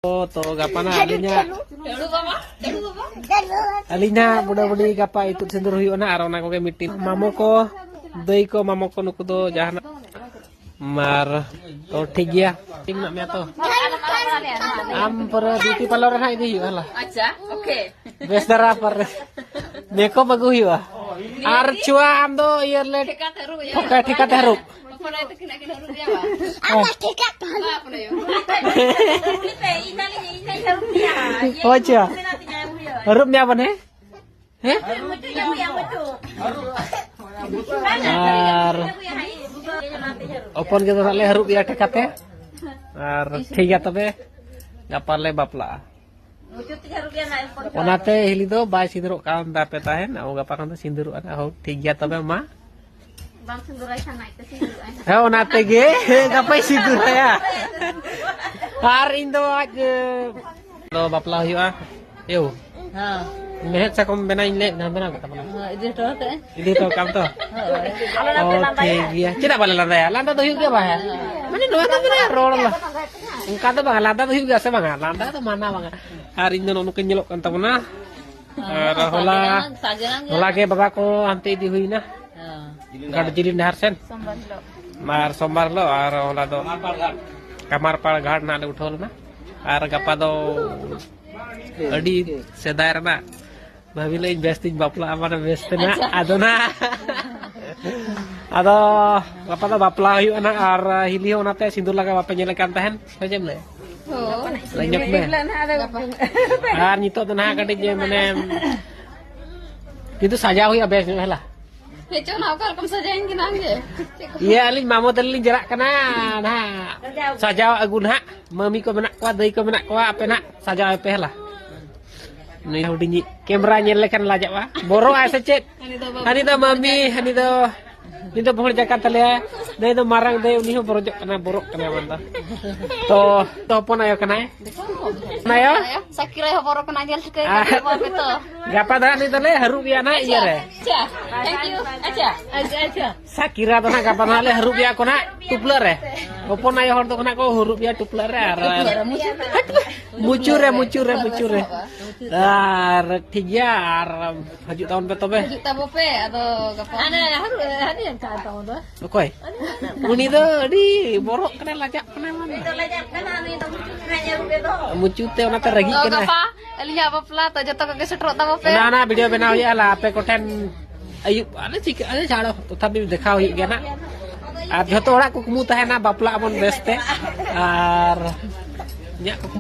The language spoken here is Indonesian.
To gapana alinya budak-budak gapa itu cenderung hiu na arona ko ke meeting mamoko dei ko mamoko nuku do jahana mar to ठीक gya ting nak me to am per beauty parlor na ini hiu lah aja oke bes dara par meko bagu hiu ar chua am do year let oke tikat haruk Oh iya. Harup ni apa nih? Opon kita tak le harup ya tekatnya. Ar tiga tapi dapat le bapla. Onate hili do bai sindur kawan dapat tahen. Aku gapakan tu sindur ada. Aku tiga tapi mah. Bang sindurai sana itu sindurai. Onate ge gapai sindur ya. Hari itu aja. Lo bapla hiu ah. Yo. Ha. Mehet sa kom benain le na bena kata mana. Ini tu kan? Ini to kam to. Oke iya. Tidak boleh landa ya. Landa to hiu ge bah. Mana dua ta bena rol lah. Engka to bang landa to hiu ge sa bang. Landa to mana bang. Hari ini nonu kenyelok kan mana. Hola ke baba ko ante di hui na. Gad jilin harsen. Mar sombar lo ar hola do. Kamar par gad na le uthol na. Ar gapa do adi sedar na. Babila investing bapla amana bestena adona. Ado gapa do bapla hiu anak ar hilio na te sindur laga bapa nyelekan tahan. Sajem le. Oh. Lenyok me. Ar nyito to na kadit je mane. Itu saja hui abes lah. Hecho na kar kam sajain kinange. Iya alin mamo telin jarak kena nah saja agun ha mami ko menak kwa dei ko menak kwa apa nak saja apa lah nih udinyi kamera nyelekan lajak wa boro asa cet hani to mami hani to pohon jakarta le dei to marang dei uni ho borojok kena borok kena manta to pon ayo kena na yo Sakira hoporo kena jel ke apa itu. gapa dah ni to le haru ya na iya re Thank you. Aja. Sakira to na gapa na le haru ya ko na tupler re opon ayo hor to kena ko huruf ya tupler re mucure ar tiga ar haju tahun pe tobe Kita bope atau apa? Ada yang tak tahu tu. okoi uni to di borok kena lajak kena mana mucute ona te ragi Oh, kena apa? Lihat apa pula? Tak jatuh ke setruk tak apa? na video benau ya lah pe konten ayub ada sik ada chalo tapi dekhao hi gena ar joto ora ku kemu tahen na bapla amon beste ar nya